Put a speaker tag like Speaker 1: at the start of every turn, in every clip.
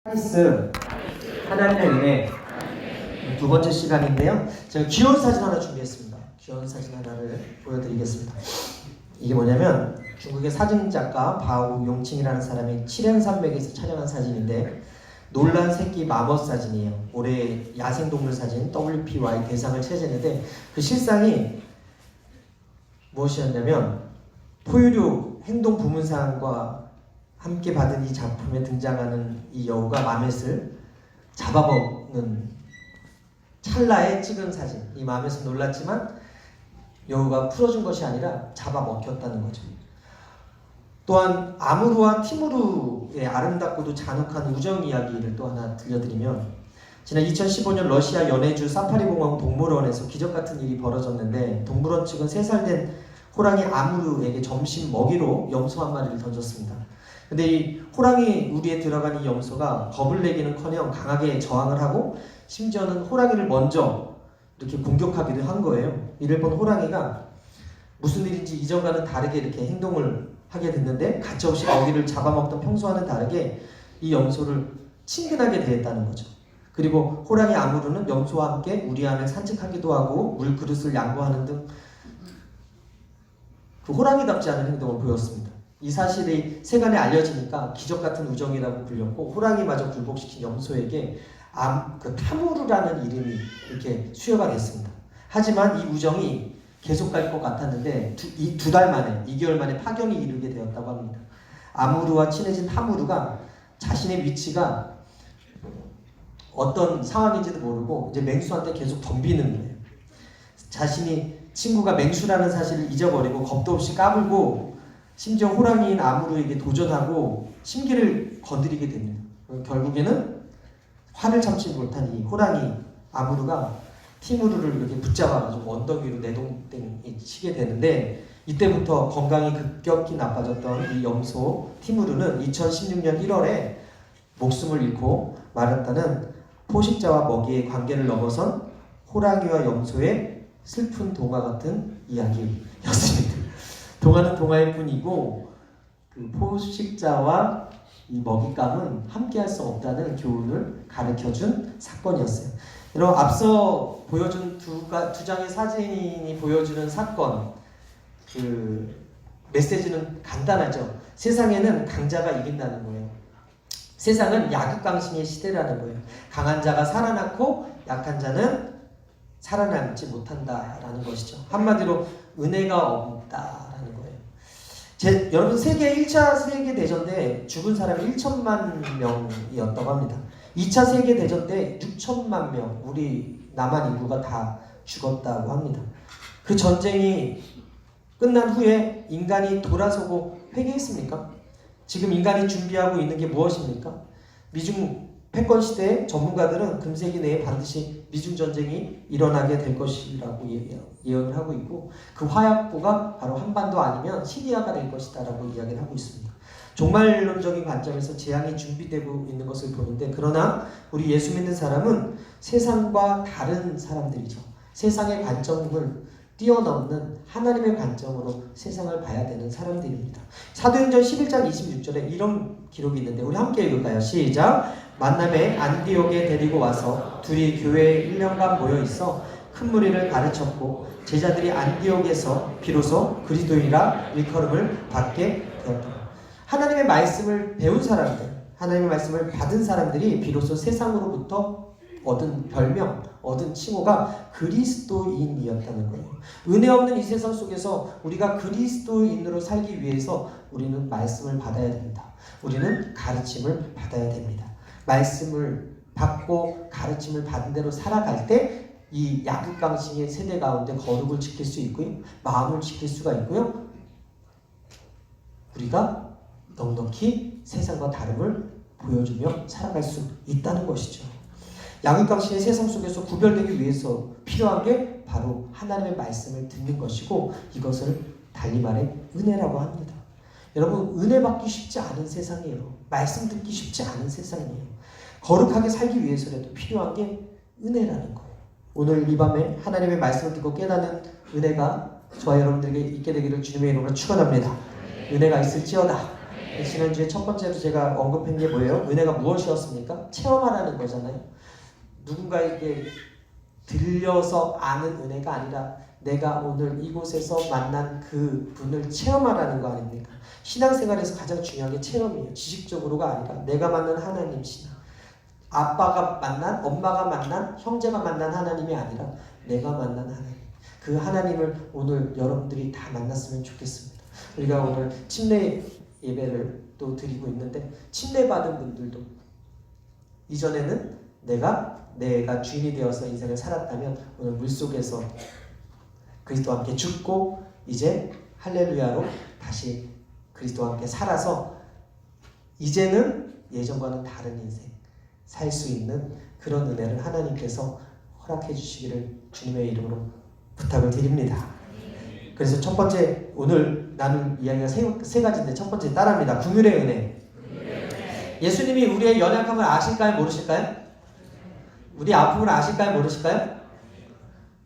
Speaker 1: 하리스 하나님의 은혜 두 번째 시간인데요. 제가 귀여운 사진 하나 준비했습니다. 귀여운 사진 하나를 보여드리겠습니다. 이게 뭐냐면 중국의 사진작가 바오 용칭이라는 사람이 칠행산맥에서 촬영한 사진인데 놀란 새끼 마멋 사진이에요. 올해 야생동물 사진 WPY 대상을 차지했는데 그 실상이 무엇이었냐면 포유류 행동 부문상과 함께 받은 이 작품에 등장하는 이 여우가 마멧을 잡아먹는 찰나에 찍은 사진. 이 마멧은 놀랐지만 여우가 풀어준 것이 아니라 잡아먹혔다는 거죠. 또한 아무르와 티무르의 아름답고도 잔혹한 우정 이야기를 또 하나 들려드리면, 지난 2015년 러시아 연해주 사파리공원 동물원에서 기적같은 일이 벌어졌는데, 동물원 측은 3살 된 호랑이 아무르에게 점심 먹이로 염소 한 마리를 던졌습니다. 근데 이 호랑이 우리에 들어간 이 염소가 겁을 내기는커녕 강하게 저항을 하고 심지어는 호랑이를 먼저 이렇게 공격하기도 한 거예요. 이를 본 호랑이가 무슨 일인지 이전과는 다르게 이렇게 행동을 하게 됐는데, 가차없이 먹이를 잡아먹던 평소와는 다르게 이 염소를 친근하게 대했다는 거죠. 그리고 호랑이 아무르는 염소와 함께 우리 안을 산책하기도 하고 물그릇을 양보하는 등 그 호랑이답지 않은 행동을 보였습니다. 이 사실이 세간에 알려지니까 기적같은 우정이라고 불렸고, 호랑이마저 굴복시킨 염소에게 그 타무르라는 이름이 이렇게 수여가 됐습니다. 하지만 이 우정이 계속 갈 것 같았는데 이 2달 만에, 2개월 만에 파경이 이르게 되었다고 합니다. 아무르와 친해진 타무르가 자신의 위치가 어떤 상황인지도 모르고 이제 맹수한테 계속 덤비는 거예요. 자신이 친구가 맹수라는 사실을 잊어버리고 겁도 없이 까불고 심지어 호랑이인 아무르에게 도전하고 심기를 건드리게 됩니다. 결국에는 화를 참지 못한 이 호랑이 아무르가 티무르를 이렇게 붙잡아가지고 언덕 위로 내동댕이 치게 되는데, 이때부터 건강이 급격히 나빠졌던 이 염소 티무르는 2016년 1월에 목숨을 잃고 말았다는 포식자와 먹이의 관계를 넘어선 호랑이와 염소의 슬픈 동화 같은 이야기였습니다. 동화는 동화일 뿐이고 그 포식자와 이 먹잇감은 함께할 수 없다는 교훈을 가르쳐준 사건이었어요. 여러분, 앞서 보여준 두 장의 사진이 보여주는 사건, 그 메시지는 간단하죠. 세상에는 강자가 이긴다는 거예요. 세상은 약육강식의 시대라는 거예요. 강한 자가 살아남고 약한 자는 살아남지 못한다라는 것이죠. 한마디로 은혜가 없다라는 거예요. 여러분, 1차 세계대전 때 죽은 사람이 1천만 명이었다고 합니다. 2차 세계대전 때 6천만 명, 우리 남한 인구가 다 죽었다고 합니다. 그 전쟁이 끝난 후에 인간이 돌아서고 회개했습니까? 지금 인간이 준비하고 있는 게 무엇입니까? 미중 패권 시대의 전문가들은 금세기 내에 반드시 미중 전쟁이 일어나게 될 것이라고 예언을 하고 있고, 그 화약고가 바로 한반도 아니면 시리아가 될 것이다라고 이야기를 하고 있습니다. 종말론적인 관점에서 재앙이 준비되고 있는 것을 보는데, 그러나 우리 예수 믿는 사람은 세상과 다른 사람들이죠. 세상의 관점을 뛰어넘는 하나님의 관점으로 세상을 봐야 되는 사람들입니다. 사도행전 11장 26절에 이런 기록이 있는데 우리 함께 읽을까요? 시작! 만남에 안디옥에 데리고 와서 둘이 교회에 1년간 모여 있어 큰 무리를 가르쳤고, 제자들이 안디옥에서 비로소 그리스도인이라 일컬음을 받게 되었다. 하나님의 말씀을 배운 사람들, 하나님의 말씀을 받은 사람들이 비로소 세상으로부터 얻은 별명, 얻은 칭호가 그리스도인이었다는 거예요. 은혜 없는 이 세상 속에서 우리가 그리스도인으로 살기 위해서 우리는 말씀을 받아야 됩니다. 우리는 가르침을 받아야 됩니다. 말씀을 받고 가르침을 받은 대로 살아갈 때 이 약육강식의 세대 가운데 거룩을 지킬 수 있고요, 마음을 지킬 수가 있고요, 우리가 넉넉히 세상과 다름을 보여주며 살아갈 수 있다는 것이죠. 약육강식의 세상 속에서 구별되기 위해서 필요한 게 바로 하나님의 말씀을 듣는 것이고, 이것을 달리 말해 은혜라고 합니다. 여러분, 은혜 받기 쉽지 않은 세상이에요. 말씀 듣기 쉽지 않은 세상이에요. 거룩하게 살기 위해서라도 필요한 게 은혜라는 거예요. 오늘 이 밤에 하나님의 말씀을 듣고 깨닫는 은혜가 저와 여러분들에게 있게 되기를 주님의 이름으로 축원합니다. 은혜가 있을지어다. 지난주에 첫 번째로 제가 언급한 게 뭐예요? 은혜가 무엇이었습니까? 체험하라는 거잖아요. 누군가에게 들려서 아는 은혜가 아니라 내가 오늘 이곳에서 만난 그 분을 체험하라는 거 아닙니까? 신앙생활에서 가장 중요한 게 체험이에요. 지식적으로가 아니라 내가 만난 하나님 신앙. 아빠가 만난, 엄마가 만난, 형제가 만난 하나님이 아니라 내가 만난 하나님. 그 하나님을 오늘 여러분들이 다 만났으면 좋겠습니다. 우리가 오늘 침례 예배를 또 드리고 있는데 침례 받은 분들도 이전에는 내가 주인이 되어서 인생을 살았다면 오늘 물속에서 그리스도와 함께 죽고 이제 할렐루야로 다시 그리스도와 함께 살아서 이제는 예전과는 다른 인생 살 수 있는 그런 은혜를 하나님께서 허락해 주시기를 주님의 이름으로 부탁을 드립니다. 그래서 첫 번째 오늘 나눌 이야기가 세 가지인데 첫 번째 따라합니다. 긍휼의 은혜. 예수님이 우리의 연약함을 아실까요? 모르실까요? 우리 아픔을 아실까요? 모르실까요?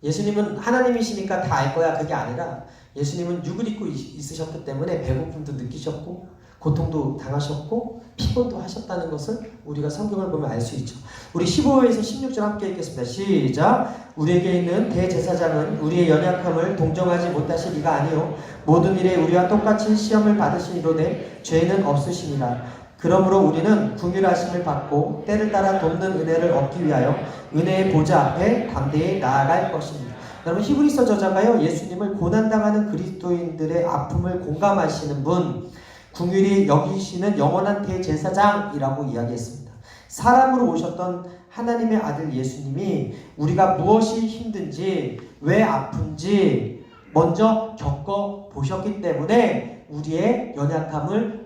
Speaker 1: 예수님은 하나님이시니까 다 알 거야 그게 아니라 예수님은 육을 입고 있으셨기 때문에 배고픔도 느끼셨고 고통도 당하셨고 피곤도 하셨다는 것을 우리가 성경을 보면 알 수 있죠. 우리 15회에서 16절 함께 읽겠습니다. 시작. 우리에게 있는 대제사장은 우리의 연약함을 동정하지 못하실 이가 아니요 모든 일에 우리와 똑같이 시험을 받으시니로되 죄는 없으시니라. 그러므로 우리는 긍휼하심을 받고 때를 따라 돕는 은혜를 얻기 위하여 은혜의 보좌 앞에 담대히 나아갈 것입니다. 여러분 히브리서 저자가요 예수님을 고난당하는 그리스도인들의 아픔을 공감하시는 분 긍휼히 여기시는 영원한 대제사장이라고 이야기했습니다. 사람으로 오셨던 하나님의 아들 예수님이 우리가 무엇이 힘든지 왜 아픈지 먼저 겪어보셨기 때문에 우리의 연약함을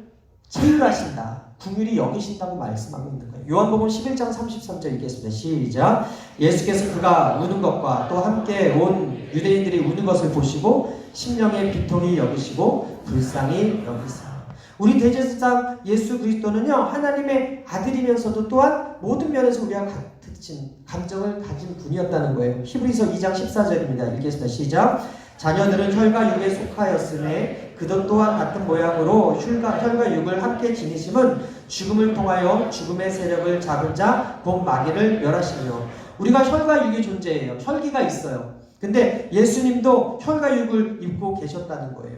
Speaker 1: 체휼하신다. 긍휼히 여기신다고 말씀하고 있는 거예요. 요한복음 11장 33절 읽겠습니다. 시작. 예수께서 그가 우는 것과 또 함께 온 유대인들이 우는 것을 보시고 심령의 비통이 여기시고 불쌍히 여기사. 우리 대제사장 예수 그리스도는요 하나님의 아들이면서도 또한 모든 면에서 우리와 같은 감정을 가진 분이었다는 거예요. 히브리서 2장 14절입니다. 읽겠습니다. 시작. 자녀들은 혈과 육에 속하였으매 그도 또한 같은 모양으로 혈과 육을 함께 지니심은 죽음을 통하여 죽음의 세력을 잡은 자 곧 마귀를 멸하시며. 우리가 혈과 육이 존재해요. 혈기가 있어요. 근데 예수님도 혈과 육을 입고 계셨다는 거예요.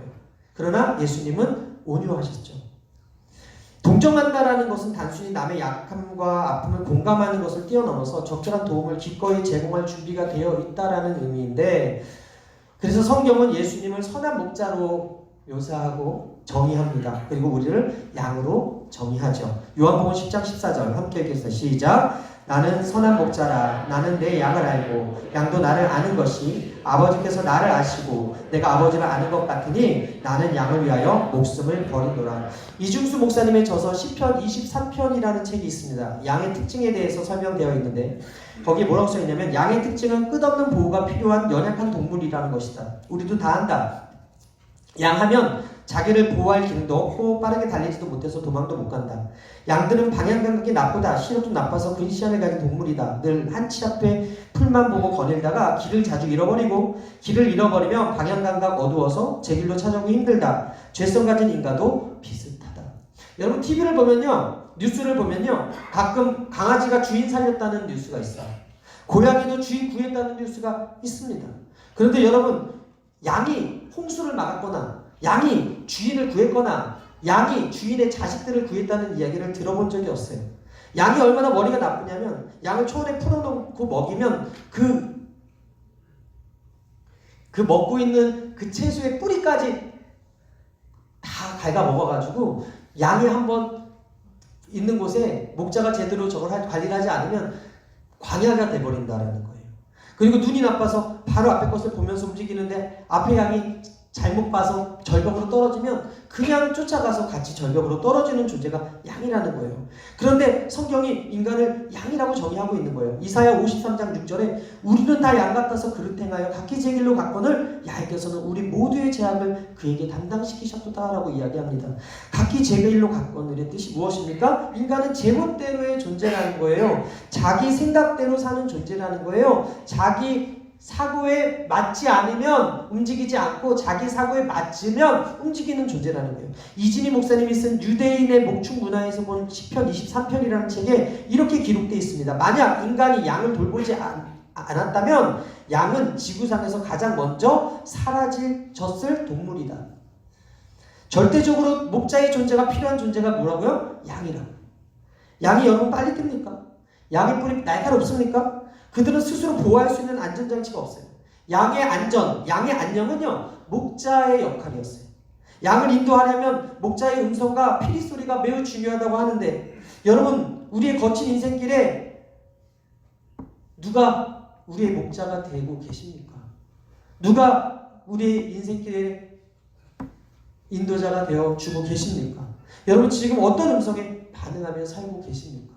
Speaker 1: 그러나 예수님은 온유하셨죠. 동정한다라는 것은 단순히 남의 약함과 아픔을 공감하는 것을 뛰어넘어서 적절한 도움을 기꺼이 제공할 준비가 되어 있다라는 의미인데 그래서 성경은 예수님을 선한 목자로 묘사하고 정의합니다. 그리고 우리를 양으로 정의하죠. 요한복음 10장 14절 함께 읽겠습니다. 시작. 나는 선한 목자라. 나는 내 양을 알고 양도 나를 아는 것이 아버지께서 나를 아시고 내가 아버지를 아는 것 같으니 나는 양을 위하여 목숨을 버리노라. 이중수 목사님의 저서 시편 23편이라는 책이 있습니다. 양의 특징에 대해서 설명되어 있는데 거기에 뭐라고 써있냐면 양의 특징은 끝없는 보호가 필요한 연약한 동물이라는 것이다. 우리도 다 안다. 양하면 자기를 보호할 기능도 없고 빠르게 달리지도 못해서 도망도 못 간다. 양들은 방향 감각이 나쁘다. 신호도 나빠서 근시안을 가진 동물이다. 늘 한치 앞에 풀만 보고 거닐다가 길을 자주 잃어버리고 길을 잃어버리면 방향 감각 어두워서 제 길로 찾아오기 힘들다. 죄성 가진 인간도 비슷하다. 여러분 TV를 보면요. 뉴스를 보면요. 가끔 강아지가 주인 살렸다는 뉴스가 있어요. 고양이도 주인 구했다는 뉴스가 있습니다. 그런데 여러분 양이 홍수를 막았거나 양이 주인을 구했거나 양이 주인의 자식들을 구했다는 이야기를 들어본 적이 없어요. 양이 얼마나 머리가 나쁘냐면 양을 초원에 풀어놓고 먹이면 그 먹고 있는 그 채소의 뿌리까지 다 갉아먹어가지고 양이 한번 있는 곳에 목자가 제대로 저걸 관리를 하지 않으면 광야가 돼버린다라는 거예요. 그리고 눈이 나빠서 바로 앞에 것을 보면서 움직이는데 앞에 양이 잘못 봐서 절벽으로 떨어지면 그냥 쫓아가서 같이 절벽으로 떨어지는 존재가 양이라는 거예요. 그런데 성경이 인간을 양이라고 정의하고 있는 거예요. 이사야 53장 6절에 우리는 다 양 같아서 그릇 행하여 각기 제 길로 갔거늘 야훼께서는 우리 모두의 죄악을 그에게 담당시키셨도다 라고 이야기합니다. 각기 제 길로 갔거늘의 뜻이 무엇입니까? 인간은 제멋대로의 존재라는 거예요. 자기 생각대로 사는 존재라는 거예요. 자기 사고에 맞지 않으면 움직이지 않고 자기 사고에 맞으면 움직이는 존재라는 거예요. 이진희 목사님이 쓴 유대인의 목축 문화에서 본 시편 23편이라는 책에 이렇게 기록되어 있습니다. 만약 인간이 양을 돌보지 않았다면 양은 지구상에서 가장 먼저 사라졌을 동물이다. 절대적으로 목자의 존재가 필요한 존재가 뭐라고요? 양이라고. 양이 여러분 빨리 뜹니까? 양의 뿔이 날카롭습니까? 그들은 스스로 보호할 수 있는 안전장치가 없어요. 양의 안전, 양의 안녕은요, 목자의 역할이었어요. 양을 인도하려면 목자의 음성과 피리 소리가 매우 중요하다고 하는데, 여러분, 우리의 거친 인생길에 누가 우리의 목자가 되고 계십니까? 누가 우리의 인생길에 인도자가 되어 주고 계십니까? 여러분 지금 어떤 음성에 반응하며 살고 계십니까?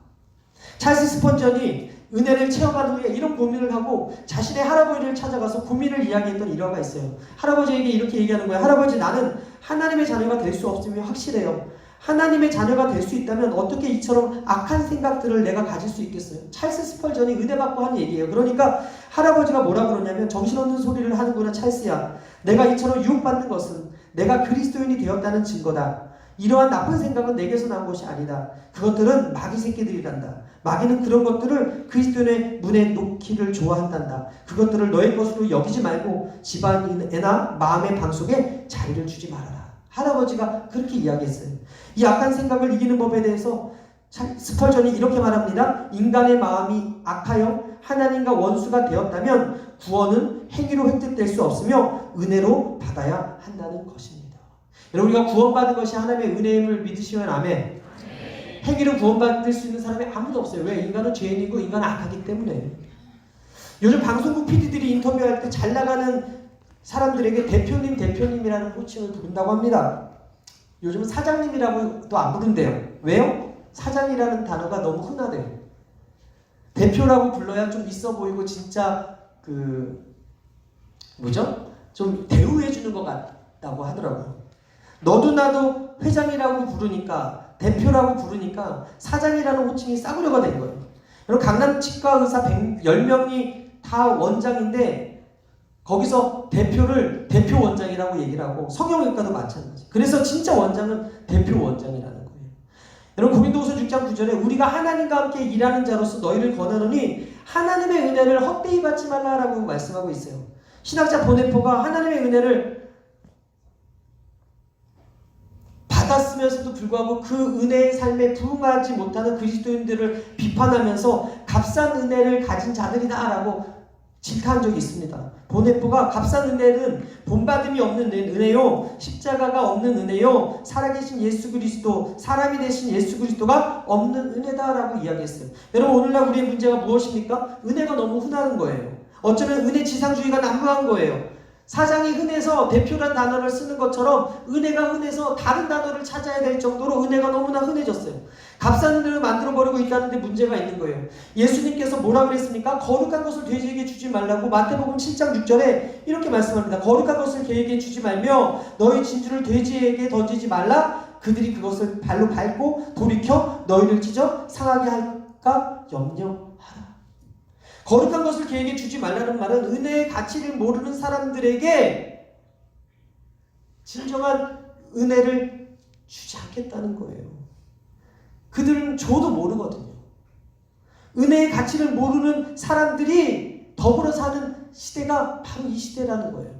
Speaker 1: 찰스 스펀전이 은혜를 체험한 후에 이런 고민을 하고 자신의 할아버지를 찾아가서 고민을 이야기했던 일화가 있어요. 할아버지에게 이렇게 얘기하는 거예요. 할아버지, 나는 하나님의 자녀가 될 수 없음이 확실해요. 하나님의 자녀가 될 수 있다면 어떻게 이처럼 악한 생각들을 내가 가질 수 있겠어요? 찰스 스펄전이 은혜 받고 한 얘기예요. 그러니까 할아버지가 뭐라 그러냐면, 정신없는 소리를 하는구나 찰스야. 내가 이처럼 유혹받는 것은 내가 그리스도인이 되었다는 증거다. 이러한 나쁜 생각은 내게서 난 것이 아니다. 그것들은 마귀 새끼들이란다. 마귀는 그런 것들을 그리스도인의 문에 놓기를 좋아한단다. 그것들을 너의 것으로 여기지 말고 집안에나 마음의 방 속에 자리를 주지 말아라. 할아버지가 그렇게 이야기했어요. 이 악한 생각을 이기는 법에 대해서 스펄전이 이렇게 말합니다. 인간의 마음이 악하여 하나님과 원수가 되었다면 구원은 행위로 획득될 수 없으며 은혜로 받아야 한다는 것입니다. 여러분, 우리가 구원받은 것이 하나님의 은혜임을 믿으시면 아멘. 행위로 구원받을 수 있는 사람이 아무도 없어요. 왜? 인간은 죄인이고 인간은 악하기 때문에. 요즘 방송국 PD들이 인터뷰할 때 잘 나가는 사람들에게 대표님이라는 호칭을 부른다고 합니다. 요즘은 사장님이라고도 안 부른대요. 왜요? 사장이라는 단어가 너무 흔하대요. 대표라고 불러야 좀 있어 보이고 진짜 좀 대우해주는 것 같다고 하더라고요. 너도 나도 회장이라고 부르니까, 대표라고 부르니까 사장이라는 호칭이 싸구려가 된 거예요. 여러분, 강남 치과 의사 10명이 다 원장인데 거기서 대표를 대표 원장이라고 얘기를 하고, 성형외과도 마찬가지. 그래서 진짜 원장은 대표 원장이라는 거예요. 여러분, 고린도후서 6장 9절에 우리가 하나님과 함께 일하는 자로서 너희를 권하노니 하나님의 은혜를 헛되이 받지 말라라고 말씀하고 있어요. 신학자 보네포가 하나님의 은혜를 받았으면서도 불구하고 그 은혜의 삶에 부응하지 못하는 그리스도인들을 비판하면서 값싼 은혜를 가진 자들이다라고 질타한 적이 있습니다. 보네포가 값싼 은혜는 본받음이 없는 은혜요, 십자가가 없는 은혜요, 살아계신 예수 그리스도, 사람이 되신 예수 그리스도가 없는 은혜다라고 이야기했어요. 여러분, 오늘날 우리의 문제가 무엇입니까? 은혜가 너무 흔한 거예요. 어쩌면 은혜 지상주의가 난무한 거예요. 사장이 흔해서 대표란 단어를 쓰는 것처럼 은혜가 흔해서 다른 단어를 찾아야 될 정도로 은혜가 너무나 흔해졌어요. 값싼 은혜를 만들어버리고 있다는 데 문제가 있는 거예요. 예수님께서 뭐라 그랬습니까? 거룩한 것을 돼지에게 주지 말라고 마태복음 7장 6절에 이렇게 말씀합니다. 거룩한 것을 개에게 주지 말며 너희 진주를 돼지에게 던지지 말라. 그들이 그것을 발로 밟고 돌이켜 너희를 찢어 상하게 할까 염려하라. 거룩한 것을 개에게 주지 말라는 말은 은혜의 가치를 모르는 사람들에게 진정한 은혜를 주지 않겠다는 거예요. 그들은 줘도 모르거든요. 은혜의 가치를 모르는 사람들이 더불어 사는 시대가 바로 이 시대라는 거예요.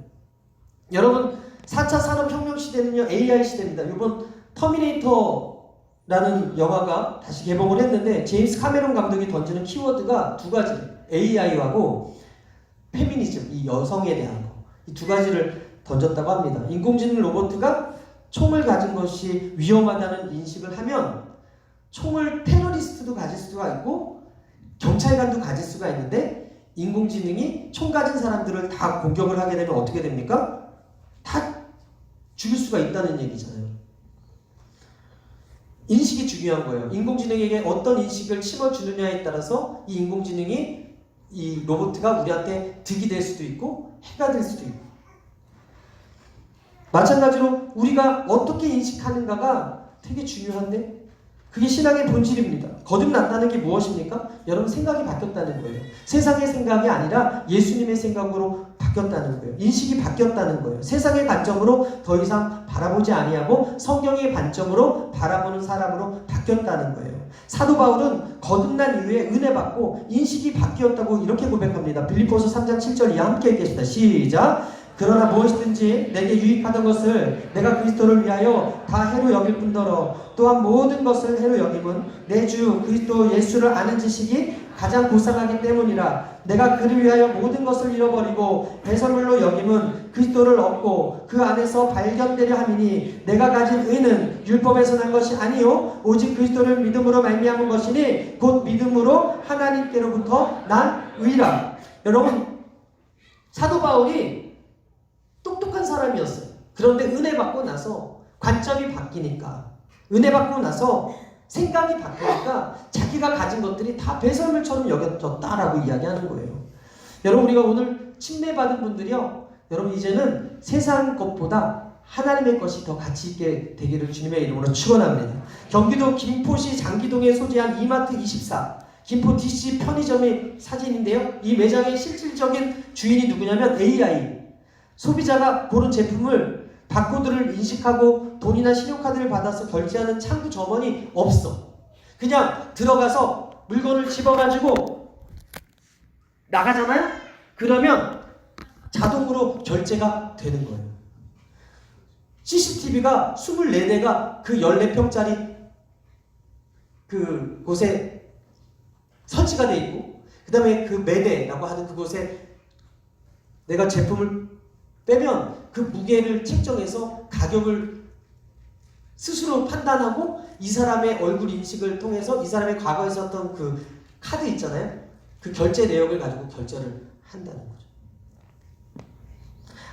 Speaker 1: 여러분, 4차 산업혁명 시대는요, AI 시대입니다. 이번 터미네이터라는 영화가 다시 개봉을 했는데 제임스 카메론 감독이 던지는 키워드가 두 가지. AI하고 페미니즘, 이 여성에 대한 거, 이 두 가지를 던졌다고 합니다. 인공지능 로봇가 총을 가진 것이 위험하다는 인식을 하면 총을 테러리스트도 가질 수가 있고 경찰관도 가질 수가 있는데, 인공지능이 총 가진 사람들을 다 공격을 하게 되면 어떻게 됩니까? 다 죽일 수가 있다는 얘기잖아요. 인식이 중요한 거예요. 인공지능에게 어떤 인식을 심어주느냐에 따라서 이 인공지능이, 이 로봇가 우리한테 득이 될 수도 있고 해가 될 수도 있고, 마찬가지로 우리가 어떻게 인식하는가가 되게 중요한데, 그게 신앙의 본질입니다. 거듭났다는 게 무엇입니까? 여러분 생각이 바뀌었다는 거예요. 세상의 생각이 아니라 예수님의 생각으로 바뀌었다는 거예요. 인식이 바뀌었다는 거예요. 세상의 관점으로 더 이상 바라보지 아니하고 성경의 관점으로 바라보는 사람으로 바뀌었다는 거예요. 사도 바울은 거듭난 이후에 은혜 받고 인식이 바뀌었다고 이렇게 고백합니다. 빌립보서 3장 7절 이하 함께 읽겠습니다. 시작! 그러나 무엇이든지 내게 유익하던 것을 내가 그리스도를 위하여 다 해로 여길 뿐더러 또한 모든 것을 해로 여김은 내 주 그리스도 예수를 아는 지식이 가장 고상하기 때문이라. 내가 그를 위하여 모든 것을 잃어버리고 배설물로 여김은 그리스도를 얻고 그 안에서 발견되려 함이니 내가 가진 의는 율법에서 난 것이 아니요 오직 그리스도를 믿음으로 말미암은 것이니 곧 믿음으로 하나님께로부터 난 의라. 여러분, 사도 바울이 똑똑한 사람이었어요. 그런데 은혜 받고 나서 관점이 바뀌니까, 은혜 받고 나서 생각이 바뀌니까 자기가 가진 것들이 다 배설물처럼 여겨졌다라고 이야기하는 거예요. 여러분, 우리가 오늘 침례받은 분들이요, 여러분 이제는 세상 것보다 하나님의 것이 더 가치 있게 되기를 주님의 이름으로 축원합니다. 경기도 김포시 장기동에 소재한 이마트 24 김포 DC 편의점의 사진인데요, 이 매장의 실질적인 주인이 누구냐면 AI. 소비자가 고른 제품을 바코드를 인식하고 돈이나 신용카드를 받아서 결제하는 창구 점원이 없어. 그냥 들어가서 물건을 집어가지고 나가잖아요? 그러면 자동으로 결제가 되는 거예요. CCTV가 24대가 그 14평짜리 그 곳에 설치가 돼 있고, 그 다음에 그 매대라고 하는 그곳에 내가 제품을 빼면 그 무게를 책정해서 가격을 스스로 판단하고 이 사람의 얼굴 인식을 통해서 이 사람의 과거에 썼던 그 카드 있잖아요. 그 결제 내역을 가지고 결제를 한다는 거죠.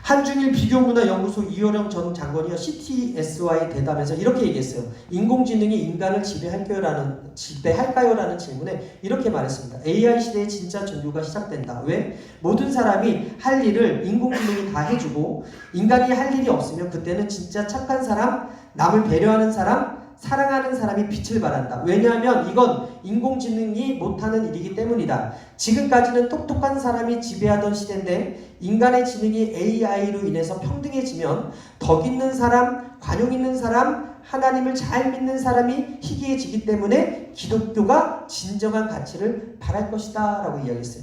Speaker 1: 한중일 비교문화연구소 이효령 전 장관이요, CTS와의 대담에서 이렇게 얘기했어요. 인공지능이 인간을 지배할까요? 라는 질문에 이렇게 말했습니다. AI 시대의 진짜 종교가 시작된다. 왜? 모든 사람이 할 일을 인공지능이 다 해주고 인간이 할 일이 없으면 그때는 진짜 착한 사람, 남을 배려하는 사람, 사랑하는 사람이 빛을 발한다. 왜냐하면 이건 인공지능이 못하는 일이기 때문이다. 지금까지는 똑똑한 사람이 지배하던 시대인데 인간의 지능이 AI로 인해서 평등해지면 덕 있는 사람, 관용 있는 사람, 하나님을 잘 믿는 사람이 희귀해지기 때문에 기독교가 진정한 가치를 발할 것이다 라고 이야기했어요.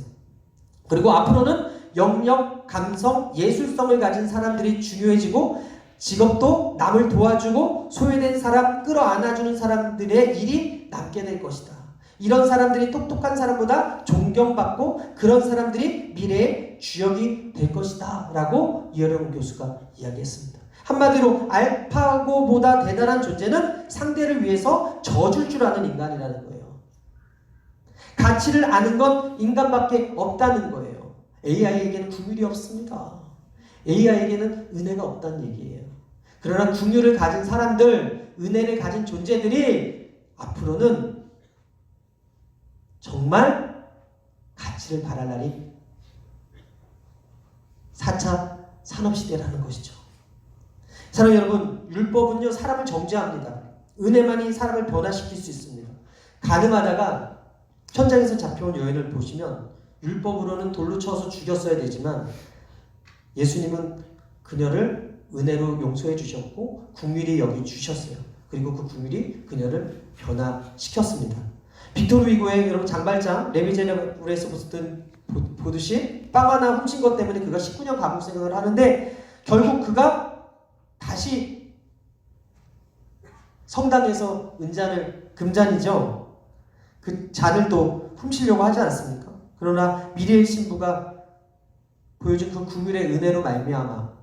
Speaker 1: 그리고 앞으로는 영역, 감성, 예술성을 가진 사람들이 중요해지고 직업도 남을 도와주고 소외된 사람 끌어안아주는 사람들의 일이 남게 될 것이다. 이런 사람들이 똑똑한 사람보다 존경받고 그런 사람들이 미래의 주역이 될 것이다 라고 이효령 교수가 이야기했습니다. 한마디로 알파고보다 대단한 존재는 상대를 위해서 져줄 줄 아는 인간이라는 거예요. 가치를 아는 건 인간밖에 없다는 거예요. AI에게는 긍휼이 없습니다. AI에게는 은혜가 없다는 얘기예요. 그러나 긍휼을 가진 사람들, 은혜를 가진 존재들이 앞으로는 정말 가치를 발할 날이 4차 산업시대라는 것이죠. 사랑하는 여러분, 율법은요 사람을 정죄합니다. 은혜만이 사람을 변화시킬 수 있습니다. 가늠하다가 현장에서 잡혀온 여인을 보시면 율법으로는 돌로 쳐서 죽였어야 되지만 예수님은 그녀를 은혜로 용서해 주셨고 긍휼히 여기 주셨어요. 그리고 그 긍휼이 그녀를 변화시켰습니다. 빅토르 위고의 여러분 장발장 레미제네블에서 보듯이 빵 하나 훔친 것 때문에 그가 19년 감옥 생활을 하는데 결국 그가 다시 성당에서 은잔을, 금잔이죠, 그 잔을 또 훔치려고 하지 않습니까? 그러나 미리엘 신부가 보여준 그 긍휼의 은혜로 말미암아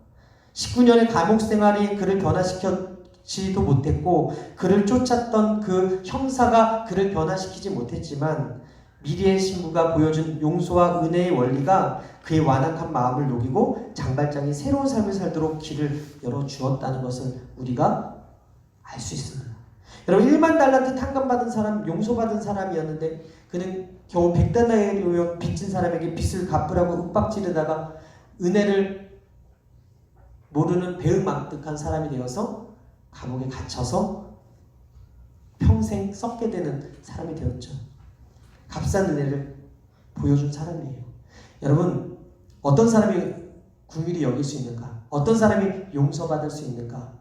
Speaker 1: 19년의 감옥 생활이 그를 변화시키지도 못했고 그를 쫓았던 그 형사가 그를 변화시키지 못했지만 미리엘 신부가 보여준 용서와 은혜의 원리가 그의 완악한 마음을 녹이고 장발장이 새로운 삶을 살도록 길을 열어주었다는 것을 우리가 알 수 있습니다. 여러분, 1만 달란트 탕감받은 사람, 용서받은 사람이었는데 그는 겨우 100달러에 빚진 사람에게 빚을 갚으라고 윽박지르다가 은혜를 모르는 배은망덕한 사람이 되어서 감옥에 갇혀서 평생 썩게 되는 사람이 되었죠. 값싼 은혜를 보여준 사람이에요. 여러분, 어떤 사람이 긍휼히 여길 수 있는가? 어떤 사람이 용서받을 수 있는가?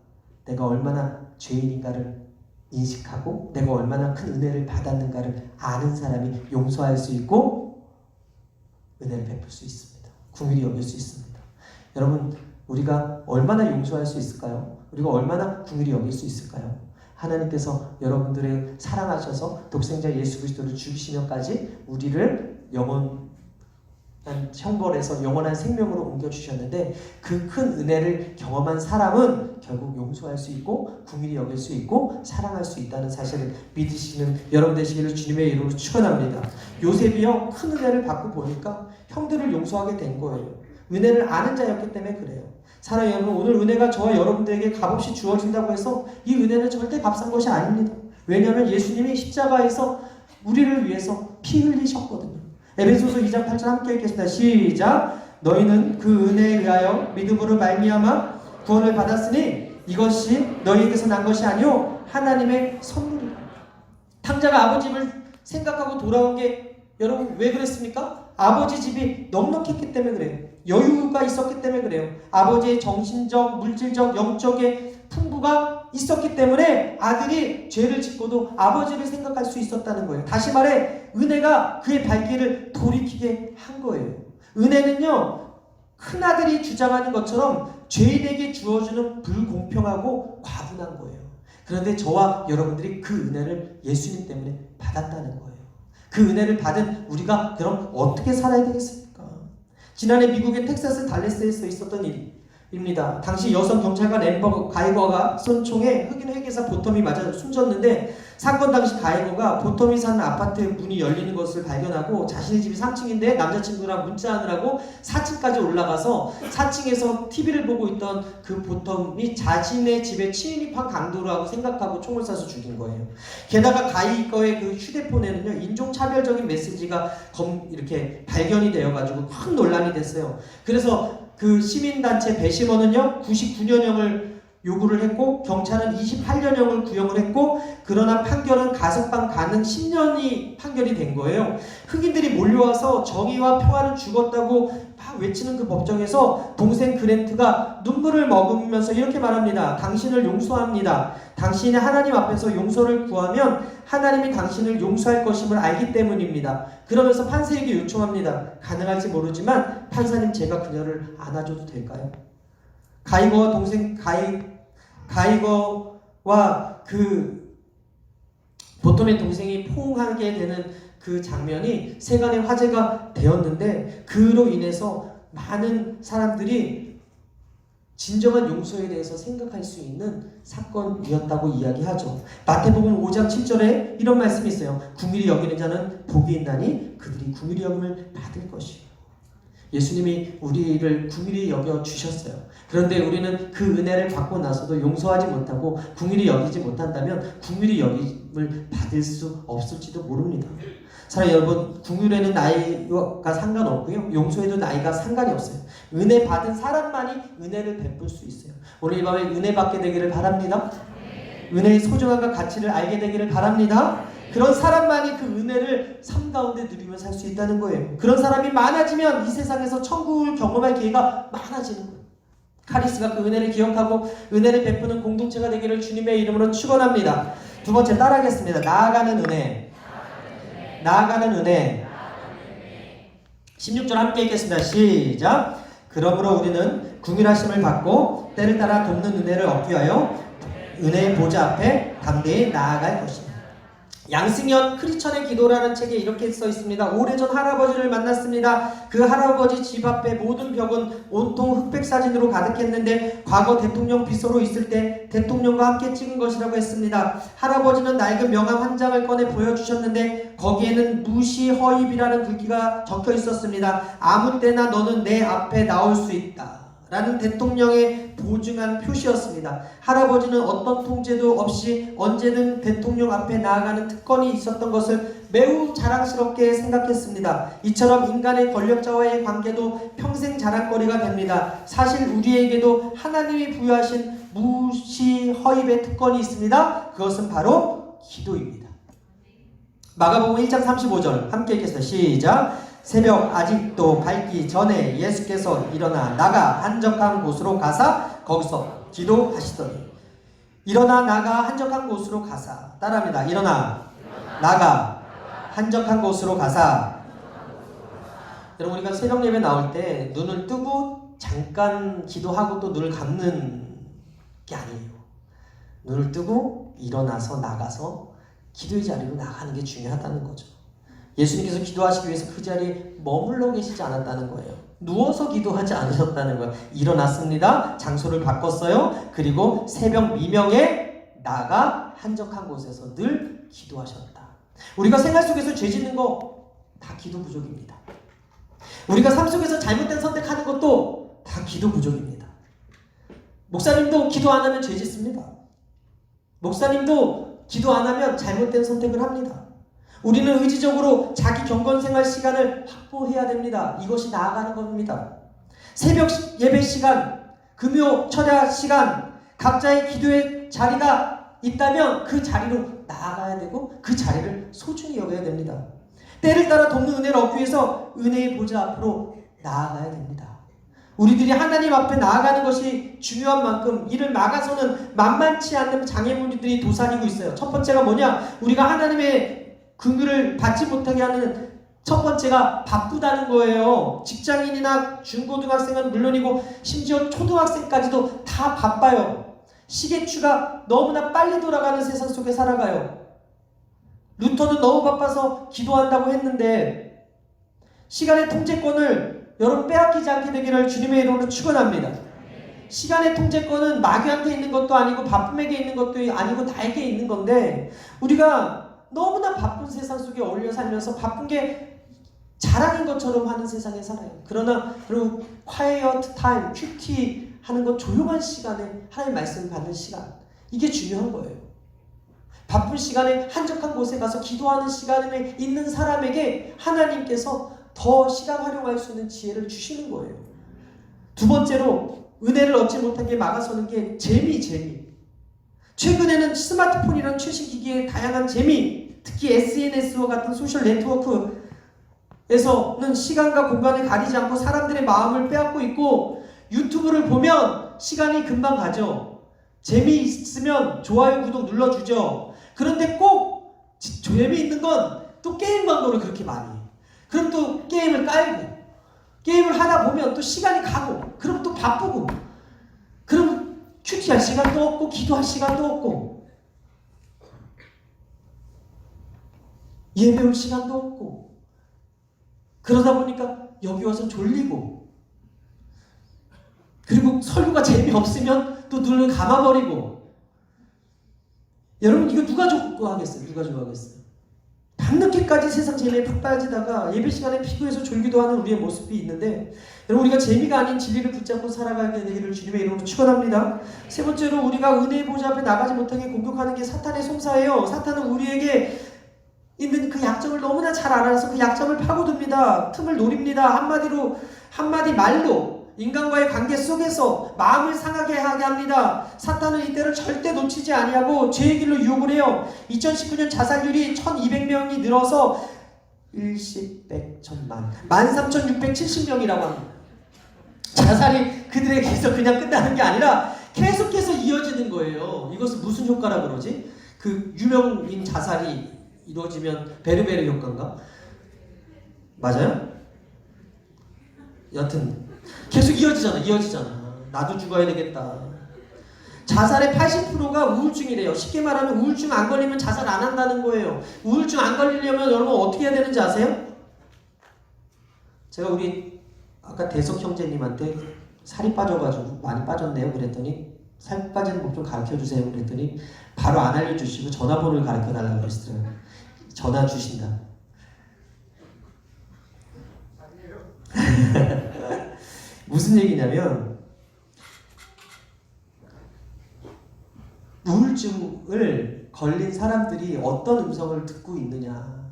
Speaker 1: 내가 얼마나 죄인인가를 인식하고 내가 얼마나 큰 은혜를 받았는가를 아는 사람이 용서할 수 있고 은혜를 베풀 수 있습니다. 긍휼히 여길 수 있습니다. 여러분, 우리가 얼마나 용서할 수 있을까요? 우리가 얼마나 긍휼히 여길 수 있을까요? 하나님께서 여러분들을 사랑하셔서 독생자 예수 그리스도를 죽이시면까지 우리를 영원한 형벌에서 영원한 생명으로 옮겨주셨는데, 그 큰 은혜를 경험한 사람은 결국 용서할 수 있고 긍휼히 여길 수 있고 사랑할 수 있다는 사실을 믿으시는 여러분 되시기를 주님의 이름으로 축원합니다. 요셉이요, 큰 은혜를 받고 보니까 형들을 용서하게 된 거예요. 은혜를 아는 자였기 때문에 그래요. 사랑하는 여러분, 오늘 은혜가 저와 여러분들에게 값없이 주어진다고 해서 이 은혜는 절대 값싼 것이 아닙니다. 왜냐하면 예수님이 십자가에서 우리를 위해서 피 흘리셨거든요. 에베소서 2장 8절 함께 읽겠습니다. 시작. 너희는 그 은혜에 의하여 믿음으로 말미암아 구원을 받았으니 이것이 너희에게서 난 것이 아니요 하나님의 선물이라. 탕자가 아버지 집을 생각하고 돌아온 게 여러분 왜 그랬습니까? 아버지 집이 넉넉했기 때문에 그래요. 여유가 있었기 때문에 그래요. 아버지의 정신적, 물질적, 영적의 풍부가 있었기 때문에 아들이 죄를 짓고도 아버지를 생각할 수 있었다는 거예요. 다시 말해, 은혜가 그의 발길을 돌이키게 한 거예요. 은혜는요, 큰아들이 주장하는 것처럼 죄인에게 주어주는 불공평하고 과분한 거예요. 그런데 저와 여러분들이 그 은혜를 예수님 때문에 받았다는 거예요. 그 은혜를 받은 우리가 그럼 어떻게 살아야 되겠습니까? 지난해 미국의 텍사스 달래스에서 있었던 일입니다. 당시 여성 경찰관 앰버 가이거가 쏜 총에 흑인 회계사 보텀이 맞아 숨졌는데, 사건 당시 가이거가 보텀이 사는 아파트 문이 열리는 것을 발견하고 자신의 집이 3층인데 남자친구랑 문자하느라고 4층까지 올라가서 4층에서 TV를 보고 있던 그 보텀이 자신의 집에 침입한 강도라고 생각하고 총을 쏴서 죽인 거예요. 게다가 가이거의 그 휴대폰에는요, 인종차별적인 메시지가 이렇게 발견이 되어가지고 큰 논란이 됐어요. 그래서 그 시민단체 배심원은요 99년형을 요구를 했고, 경찰은 28년형을 구형을 했고, 그러나 판결은 가석방 가능 10년이 판결이 된 거예요. 흑인들이 몰려와서 정의와 평화는 죽었다고 막 외치는 그 법정에서 동생 그랜트가 눈물을 머금으면서 이렇게 말합니다. 당신을 용서합니다. 당신이 하나님 앞에서 용서를 구하면 하나님이 당신을 용서할 것임을 알기 때문입니다. 그러면서 판사에게 요청합니다. 가능할지 모르지만 판사님, 제가 그녀를 안아줘도 될까요? 가이거와 동생 가이거와 그 보톰의 동생이 포옹하게 되는 그 장면이 세간의 화제가 되었는데, 그로 인해서 많은 사람들이 진정한 용서에 대해서 생각할 수 있는 사건이었다고 이야기하죠. 마태복음 5장 7절에 이런 말씀이 있어요. 긍휼히 여기는 자는 복이 있나니 그들이 긍휼히 여김을 받을 것이요. 예수님이 우리를 긍휼히 여겨 주셨어요. 그런데 우리는 그 은혜를 받고 나서도 용서하지 못하고 긍휼히 여기지 못한다면 긍휼히 여김을 받을 수 없을지도 모릅니다. 사랑하는 여러분, 긍휼에는 나이가 상관없고요, 용서에도 나이가 상관이 없어요. 은혜 받은 사람만이 은혜를 베풀 수 있어요. 오늘 이 밤에 은혜 받게 되기를 바랍니다. 은혜의 소중함과 가치를 알게 되기를 바랍니다. 그런 사람만이 그 은혜를 삶 가운데 누리며 살 수 있다는 거예요. 그런 사람이 많아지면 이 세상에서 천국을 경험할 기회가 많아지는 거예요. 카리스가 그 은혜를 기억하고 은혜를 베푸는 공동체가 되기를 주님의 이름으로 축원합니다. 두 번째 따라하겠습니다. 나아가는 은혜. 나아가는 은혜. 16절 함께 읽겠습니다. 시작. 그러므로 우리는 긍휼하심을 받고 때를 따라 돕는 은혜를 얻기 위하여 은혜의 보좌 앞에 담대히 나아갈 것입니다. 양승현 크리스천의 기도라는 책에 이렇게 써 있습니다. 오래전 할아버지를 만났습니다. 그 할아버지 집 앞에 모든 벽은 온통 흑백 사진으로 가득했는데 과거 대통령 비서로 있을 때 대통령과 함께 찍은 것이라고 했습니다. 할아버지는 낡은 명함 한 장을 꺼내 보여주셨는데 거기에는 무시허입이라는 글귀가 적혀 있었습니다. 아무 때나 너는 내 앞에 나올 수 있다 라는 대통령의 보증한 표시였습니다. 할아버지는 어떤 통제도 없이 언제든 대통령 앞에 나아가는 특권이 있었던 것을 매우 자랑스럽게 생각했습니다. 이처럼 인간의 권력자와의 관계도 평생 자랑거리가 됩니다. 사실 우리에게도 하나님이 부여하신 무시허입의 특권이 있습니다. 그것은 바로 기도입니다. 마가복음 1장 35절 함께 읽겠습니다. 시작. 새벽 아직도 밝기 전에 예수께서 일어나 나가 한적한 곳으로 가사 거기서 기도하시더니. 일어나 나가 한적한 곳으로 가사. 따라합니다. 일어나 나가 한적한 곳으로 가사. 여러분, 우리가 새벽 예배 나올 때 눈을 뜨고 잠깐 기도하고 또 눈을 감는 게 아니에요. 눈을 뜨고 일어나서 나가서 기도의 자리로 나가는 게 중요하다는 거죠. 예수님께서 기도하시기 위해서 그 자리에 머물러 계시지 않았다는 거예요. 누워서 기도하지 않으셨다는 거예요. 일어났습니다. 장소를 바꿨어요. 그리고 새벽 미명에 나가 한적한 곳에서 늘 기도하셨다. 우리가 생활 속에서 죄 짓는 거 다 기도 부족입니다. 우리가 삶 속에서 잘못된 선택하는 것도 다 기도 부족입니다. 목사님도 기도 안 하면 죄 짓습니다. 목사님도 기도 안 하면 잘못된 선택을 합니다. 우리는 의지적으로 자기 경건생활 시간을 확보해야 됩니다. 이것이 나아가는 겁니다. 새벽 예배 시간, 금요 철야 시간, 각자의 기도의 자리가 있다면 그 자리로 나아가야 되고 그 자리를 소중히 여겨야 됩니다. 때를 따라 돕는 은혜를 얻기 위해서 은혜의 보좌 앞으로 나아가야 됩니다. 우리들이 하나님 앞에 나아가는 것이 중요한 만큼 이를 막아서는 만만치 않는 장애물들이 도사리고 있어요. 첫 번째가 뭐냐? 우리가 하나님의 긍휼을 받지 못하게 하는 첫 번째가 바쁘다는 거예요. 직장인이나 중고등학생은 물론이고 심지어 초등학생까지도 다 바빠요. 시계추가 너무나 빨리 돌아가는 세상 속에 살아가요. 루터는 너무 바빠서 기도한다고 했는데 시간의 통제권을 여러분 빼앗기지 않게 되기를 주님의 이름으로 축원합니다. 시간의 통제권은 마귀한테 있는 것도 아니고 바쁨에게 있는 것도 아니고 나에게 있는 건데 우리가 너무나 바쁜 세상 속에 어울려 살면서 바쁜 게 자랑인 것처럼 하는 세상에 살아요. 그러나 그리고 quiet time, 큐티 하는 것, 조용한 시간에 하나님의 말씀을 받는 시간, 이게 중요한 거예요. 바쁜 시간에 한적한 곳에 가서 기도하는 시간에 있는 사람에게 하나님께서 더 시간 활용할 수 있는 지혜를 주시는 거예요. 두 번째로 은혜를 얻지 못하게 막아서는 게 재미. 최근에는 스마트폰이라는 최신 기기의 다양한 재미, 특히 SNS와 같은 소셜 네트워크에서는 시간과 공간을 가리지 않고 사람들의 마음을 빼앗고 있고 유튜브를 보면 시간이 금방 가죠. 재미있으면 좋아요, 구독 눌러주죠. 그런데 꼭 재미있는 건 또 게임 광고를 그렇게 많이 해요. 그럼 또 게임을 깔고 게임을 하다 보면 또 시간이 가고 그럼 또 바쁘고 그럼 큐티할 시간도 없고 기도할 시간도 없고 예배 올 시간도 없고 그러다 보니까 여기 와서 졸리고 그리고 설교가 재미없으면 또 눈을 감아버리고 여러분 이거 누가 좋아하겠어요? 누가 좋아하겠어요? 밤늦게까지 세상 재미에 푹 빠지다가 예배 시간에 피곤해서 졸기도 하는 우리의 모습이 있는데 여러분 우리가 재미가 아닌 진리를 붙잡고 살아가게 되기를 주님의 이름으로 축원합니다. 세 번째로 우리가 은혜의 보좌 앞에 나가지 못하게 공격하는 게 사탄의 송사예요. 사탄은 우리에게 있는 그 약점을 너무나 잘 알아서 그 약점을 파고듭니다. 틈을 노립니다. 한마디 말로 인간과의 관계 속에서 마음을 상하게 하게 합니다. 사탄은 이때를 절대 놓치지 아니하고 죄의 길로 유혹을 해요. 2019년 자살률이 1200명이 늘어서 일십, 백, 천만 13,670명이라고 합니다. 자살이 그들에게서 그냥 끝나는 게 아니라 계속해서 이어지는 거예요. 이것은 무슨 효과라 그러지? 그 유명인 자살이 이루어지면 베르베르 효과인가? 맞아요? 여튼 계속 이어지잖아. 나도 죽어야 되겠다. 자살의 80%가 우울증이래요. 쉽게 말하면 우울증 안 걸리면 자살 안 한다는 거예요. 우울증 안 걸리려면 여러분 어떻게 해야 되는지 아세요? 제가 우리 아까 대석 형제님한테 살이 빠져가지고 많이 빠졌네요. 그랬더니 살 빠지는 법 좀 가르쳐주세요. 그랬더니 바로 안 알려주시고 전화번호를 가르쳐달라고 그러시더라고요. 전화 주신다. 무슨 얘기냐면 우울증을 걸린 사람들이 어떤 음성을 듣고 있느냐.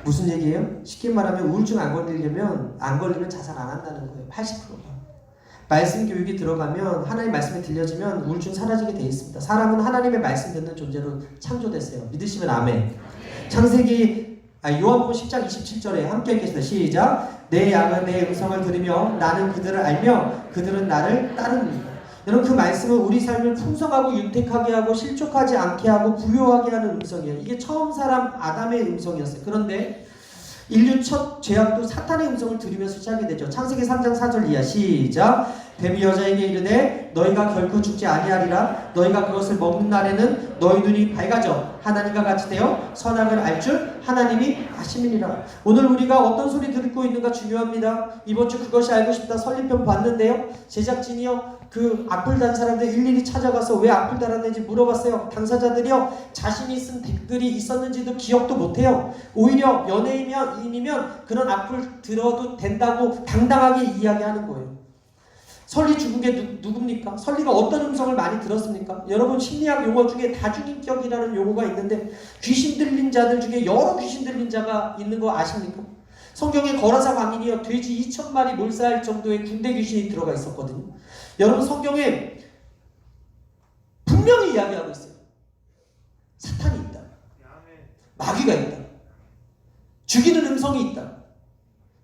Speaker 1: 무슨 얘기예요? 쉽게 말하면 우울증 안 걸리면 자살 안 한다는 거예요. 80%가. 말씀 교육이 들어가면 하나님 말씀이 들려지면 우울증 사라지게 돼 있습니다. 사람은 하나님의 말씀 듣는 존재로 창조됐어요. 믿으시면 아멘. 창세기 요한복음 10장 27절에 함께 읽겠습니다. 시작. 내 양은 내 음성을 들으며 나는 그들을 알며 그들은 나를 따릅니다. 여러분 그 말씀은 우리 삶을 풍성하고 윤택하게 하고 실족하지 않게 하고 부요하게 하는 음성이에요. 이게 처음 사람 아담의 음성이었어요. 그런데 인류 첫 죄악도 사탄의 음성을 들으면서 시작이 되죠. 창세기 3장 4절 이하 시작. 뱀이 여자에게 이르되 너희가 결코 죽지 아니하리라. 너희가 그것을 먹는 날에는 너희 눈이 밝아져 하나님과 같이 되어 선악을 알 줄 하나님이 아심이니라. 오늘 우리가 어떤 소리 듣고 있는가 중요합니다. 이번 주 그것이 알고 싶다 설립편 봤는데요. 제작진이요 그 악플 단 사람들 일일이 찾아가서 왜 악플 달았는지 물어봤어요. 당사자들이요 자신이 쓴 댓글이 있었는지도 기억도 못해요. 오히려 연예인이면 그런 악플 들어도 된다고 당당하게 이야기하는 거예요. 설리 죽은 게 누굽니까? 설리가 어떤 음성을 많이 들었습니까? 여러분 심리학 용어 중에 다중인격이라는 용어가 있는데 귀신 들린 자들 중에 여러 귀신 들린 자가 있는 거 아십니까? 성경에 거라사 광인이요 돼지 2,000마리 몰살할 정도의 군대 귀신이 들어가 있었거든요. 여러분 성경에 분명히 이야기하고 있어요. 사탄이 있다. 마귀가 있다. 죽이는 음성이 있다.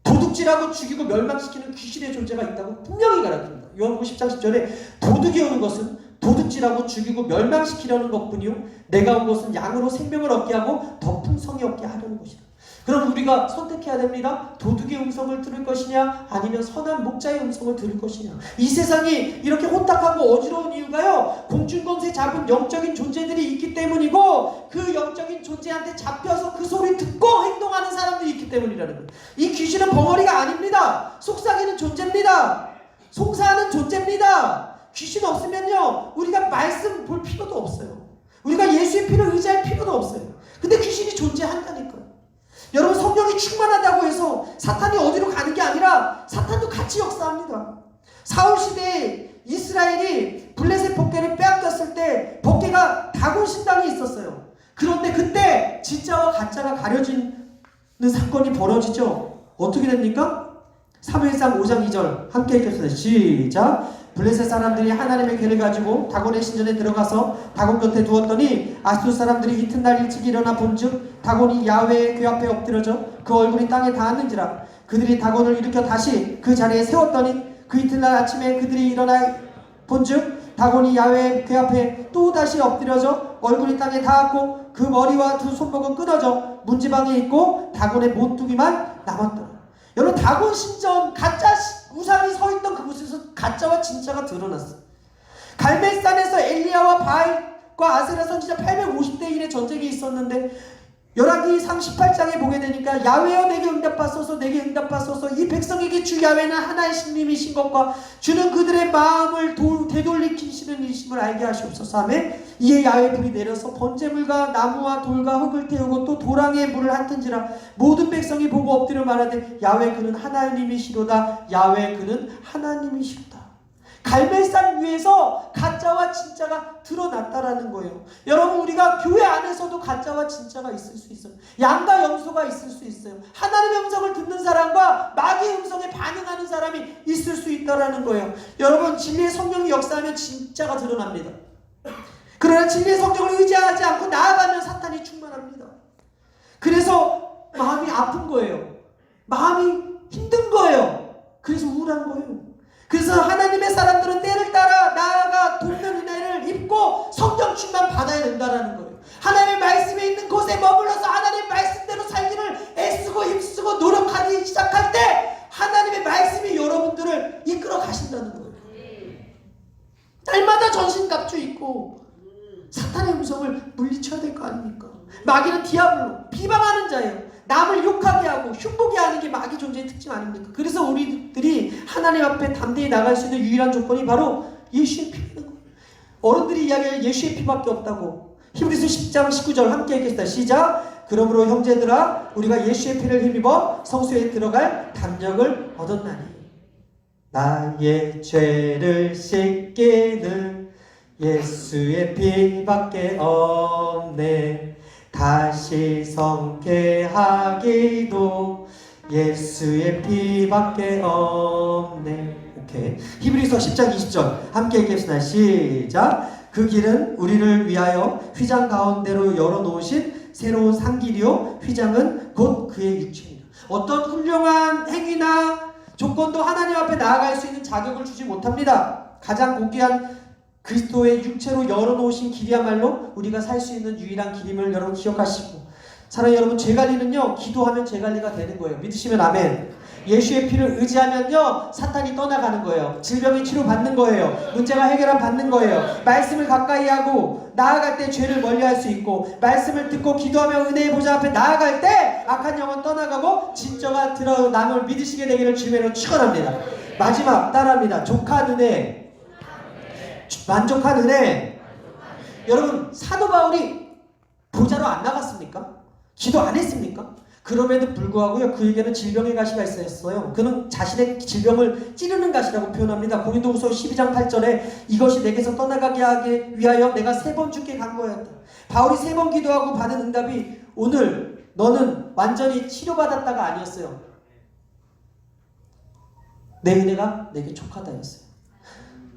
Speaker 1: 도둑질하고 죽이고 멸망시키는 귀신의 존재가 있다고 분명히 가르칩니다. 요한복음 10장 10절에 도둑이 오는 것은 도둑질하고 죽이고 멸망시키려는 것뿐이요 내가 온 것은 양으로 생명을 얻게 하고 더 풍성히 얻게 하려는 것이다. 그럼 우리가 선택해야 됩니다. 도둑의 음성을 들을 것이냐 아니면 선한 목자의 음성을 들을 것이냐. 이 세상이 이렇게 혼탁하고 어지러운 이유가요 공중권세 잡은 영적인 존재들이 있기 때문이고 그 영적인 존재한테 잡혀서 그 소리 듣고 행동하는 사람들이 있기 때문이라는 거예요. 이 귀신은 벙어리가 아닙니다. 속삭이는 존재입니다. 송사하는 존재입니다. 귀신 없으면요 우리가 말씀 볼 필요도 없어요. 우리가 예수의 피를 의지할 필요도 없어요. 근데 귀신이 존재한다니까요. 여러분 성령이 충만하다고 해서 사탄이 어디로 가는 게 아니라 사탄도 같이 역사합니다. 사울 시대에 이스라엘이 블레셋 법궤를 빼앗겼을 때 법궤가 다곤 신당이 있었어요. 그런데 그때 진짜와 가짜가 가려지는 사건이 벌어지죠. 어떻게 됩니까? 사무엘상 5장 2절 함께 읽겠습니다. 시작. 블레셋 사람들이 하나님의 궤를 가지고 다곤의 신전에 들어가서 다곤 곁에 두었더니 아수르 사람들이 이튿날 일찍 일어나 본즉 다곤이 야훼의 궤 앞에 엎드려져 그 얼굴이 땅에 닿았는지라. 그들이 다곤을 일으켜 다시 그 자리에 세웠더니 그 이튿날 아침에 그들이 일어나 본즉 다곤이 야훼의 궤 앞에 또 다시 엎드려져 얼굴이 땅에 닿았고 그 머리와 두 손목은 끊어져 문지방에 있고 다곤의 못두기만 남았더라. 여러분 다곤 신전 가짜 우상이 서 있던 그곳에서 가짜와 진짜가 드러났어요. 갈멜산에서 엘리야와 바알과 아세라 선지자 850대 1의 전쟁이 있었는데 열왕기상 18장에 보게 되니까 야훼여 내게 응답하소서 내게 응답하소서 이 백성에게 주 야훼는 하나의 신님이신 것과 주는 그들의 마음을 되돌리키시는 이심을 알게 하시옵소서 하며 이에 야훼의 불이 내려서 번제물과 나무와 돌과 흙을 태우고 또 도랑에 물을 핥은지라 모든 백성이 보고 엎드려 말하되 야훼 그는 하나님이시로다 야훼 그는 하나님이시로다. 갈멜산 위에서 가짜와 진짜가 드러났다라는 거예요. 여러분 우리가 교회 안에서도 가짜와 진짜가 있을 수 있어요. 양과 염소가 있을 수 있어요. 하나님의 음성을 듣는 사람과 마귀의 음성에 반응하는 사람이 있을 수 있다라는 거예요. 여러분 진리의 성령이 역사하면 진짜가 드러납니다. 그러나 진리의 성령을 의지하지 않고 나아가면 사탄이 충만합니다. 그래서 마음이 아픈 거예요. 마음이 힘든 거예요. 그래서 우울한 거예요. 그래서 하나님의 사람들은 때를 따라 나아가 돕는 은혜를 입고 성령 충만 받아야 된다는 거예요. 하나님의 말씀에 있는 곳에 머물러서 하나님의 말씀대로 살기를 애쓰고 힘쓰고 노력하기 시작할 때 하나님의 말씀이 여러분들을 이끌어 가신다는 거예요. 날마다 전신갑주 입고 사탄의 음성을 물리쳐야 될 거 아닙니까? 마귀는 디아블로, 비방하는 자예요. 남을 욕하게 하고 흉보게 하는 게 마귀 존재의 특징 아닙니까? 그래서 우리들이 하나님 앞에 담대히 나갈 수 있는 유일한 조건이 바로 예수의 피라는 거예요. 어른들이 이야기할 예수의 피밖에 없다고. 히브리서 10장 19절 함께 읽겠습니다. 시작. 그러므로 형제들아 우리가 예수의 피를 힘입어 성소에 들어갈 담력을 얻었나니 나의 죄를 씻기는 예수의 피밖에 없네. 다시 성케하기도 예수의 피밖에 없네. 오케이. 히브리서 10장 20절 함께 읽겠습니다. 시작. 그 길은 우리를 위하여 휘장 가운데로 열어놓으신 새로운 산길이요 휘장은 곧 그의 육체이다. 어떤 훌륭한 행위나 조건도 하나님 앞에 나아갈 수 있는 자격을 주지 못합니다. 가장 고귀한 그리스도의 육체로 열어놓으신 길이야말로 우리가 살 수 있는 유일한 길임을 여러분 기억하시고, 사랑하는 여러분, 죄관리는요 기도하면 죄관리가 되는 거예요. 믿으시면 아멘. 예수의 피를 의지하면요 사탄이 떠나가는 거예요. 질병이 치료받는 거예요. 문제가 해결받는 거예요. 말씀을 가까이 하고 나아갈 때 죄를 멀리할 수 있고, 말씀을 듣고 기도하며 은혜의 보좌 앞에 나아갈 때 악한 영은 떠나가고 진저가 드러남을 믿으시게 되기를 주님으로 축원합니다. 마지막 따라합니다. 족한 은혜, 만족한 은혜. 여러분, 사도 바울이 보좌로 안 나갔습니까? 기도 안 했습니까? 그럼에도 불구하고요 그에게는 질병의 가시가 있었어요. 그는 자신의 질병을 찌르는 가시라고 표현합니다. 고린도후서 12장 8절에 이것이 내게서 떠나가게 하기 위하여 내가 3번 죽게 간 거였다. 바울이 3번 기도하고 받은 응답이 오늘 너는 완전히 치료받았다가 아니었어요. 내 은혜가 내게 족하다였어요.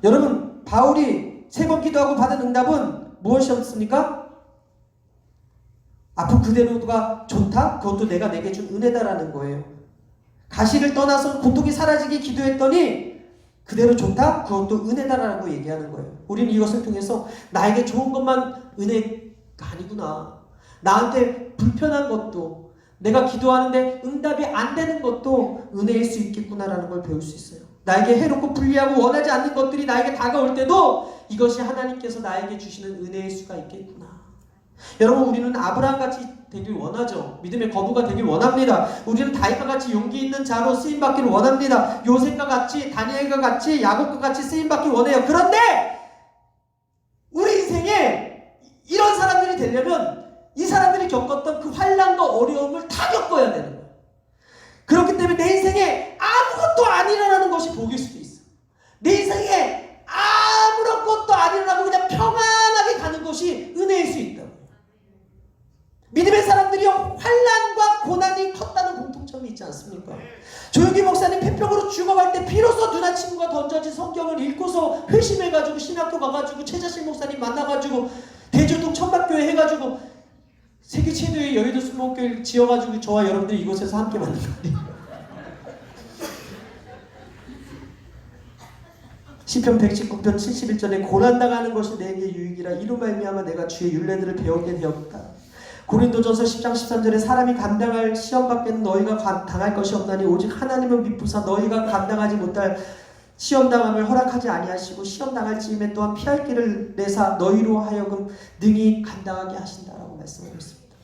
Speaker 1: 여러분, 바울이 3번 기도하고 받은 응답은 무엇이었습니까? 아픈 그대로가 좋다? 그것도 내가 내게 준 은혜다라는 거예요. 가시를 떠나서 고통이 사라지게 기도했더니 그대로 좋다? 그것도 은혜다라고 얘기하는 거예요. 우리는 이것을 통해서 나에게 좋은 것만 은혜가 아니구나, 나한테 불편한 것도, 내가 기도하는데 응답이 안 되는 것도 은혜일 수 있겠구나라는 걸 배울 수 있어요. 나에게 해롭고 불리하고 원하지 않는 것들이 나에게 다가올 때도 이것이 하나님께서 나에게 주시는 은혜일 수가 있겠구나. 여러분, 우리는 아브라함같이 되길 원하죠. 믿음의 거부가 되길 원합니다. 우리는 다윗과 같이 용기 있는 자로 쓰임받기를 원합니다. 요셉과 같이, 다니엘과 같이, 야곱과 같이 쓰임받기 원해요. 그런데 우리 인생에 이런 사람들이 되려면 이 사람들이 겪었던 그 환난과 어려움을 다 겪어야 되는 거예요. 그렇기 때문에 내 인생에 아무것도 안 일어나는 것이 복일 수도 있어. 내 인생에 아무런 것도 안 일어나고 그냥 평안하게 가는 것이 은혜일 수 있다. 믿음의 사람들이 환난과 고난이 컸다는 공통점이 있지 않습니까? 조용기 목사님 폐병으로 죽어갈 때 비로소 누나 친구가 던져진 성경을 읽고서 회심해가지고 신학교 가가지고 최자실 목사님 만나가지고 대주동 천막교회 해가지고 세계 최대의 여의도 수목교회 지어가지고 저와 여러분들이 이곳에서 함께 만난 거예요. 시편 119편 71절에 고난당하는 것이 내게 유익이라 이로 말미암아 내가 주의 율례들을 배우게 되었다. 고린도전서 10장 13절에 사람이 감당할 시험 밖에는 너희가 당할 것이 없나니 오직 하나님은 미쁘사 너희가 감당하지 못할 시험당함을 허락하지 아니하시고 시험당할 즈음에 또한 피할 길을 내사 너희로 하여금 능히 감당하게 하신다라고 말씀하고 있습니다.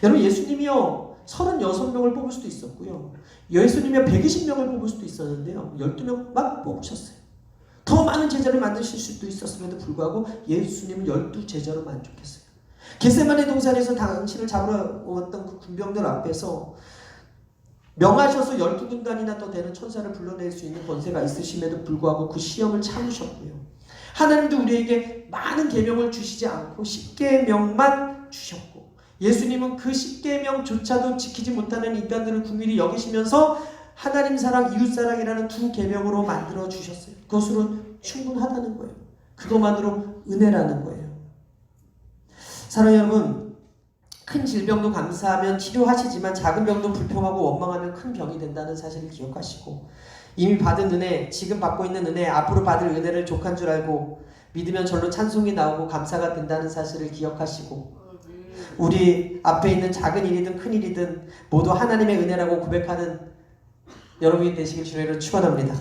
Speaker 1: 여러분, 예수님이요 36명을 뽑을 수도 있었고요, 예수님이요 120명을 뽑을 수도 있었는데요 12명만 뽑으셨어요. 더 많은 제자를 만드실 수도 있었음에도 불구하고 예수님은 12제자로 만족했어요. 겟세마네 동산에서 당신을 잡으러 왔던 그 군병들 앞에서 명하셔서 12군단이나 더 되는 천사를 불러낼 수 있는 권세가 있으심에도 불구하고 그 시험을 참으셨고요. 하나님도 우리에게 많은 계명을 주시지 않고 10계명만 주셨고, 예수님은 그 10계명조차도 지키지 못하는 인간들을 긍휼히 여기시면서 하나님 사랑, 이웃 사랑이라는 2계명으로 만들어 주셨어요. 그것으로 충분하다는 거예요. 그것만으로 은혜라는 거예요. 사랑하는 여러분, 큰 질병도 감사하면 치료하시지만 작은 병도 불평하고 원망하면 큰 병이 된다는 사실을 기억하시고, 이미 받은 은혜, 지금 받고 있는 은혜, 앞으로 받을 은혜를 족한 줄 알고 믿으면 절로 찬송이 나오고 감사가 된다는 사실을 기억하시고, 우리 앞에 있는 작은 일이든 큰 일이든 모두 하나님의 은혜라고 고백하는 여러분이 되시길 주님으로 축원합니다.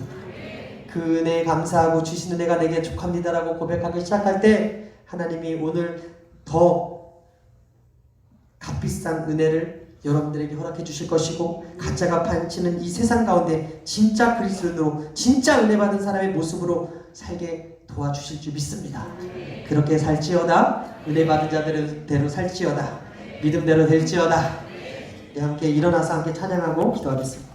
Speaker 1: 그 은혜에 감사하고 주신 은혜가 내게 족합니다라고 고백하기 시작할 때 하나님이 오늘 더 값비싼 은혜를 여러분들에게 허락해 주실 것이고, 가짜가 판치는 이 세상 가운데 진짜 그리스도인으로 진짜 은혜 받은 사람의 모습으로 살게 도와주실 줄 믿습니다. 그렇게 살지어다. 은혜 받은 자들대로 살지어다. 믿음대로 될지어다. 함께 일어나서 함께 찬양하고 기도하겠습니다.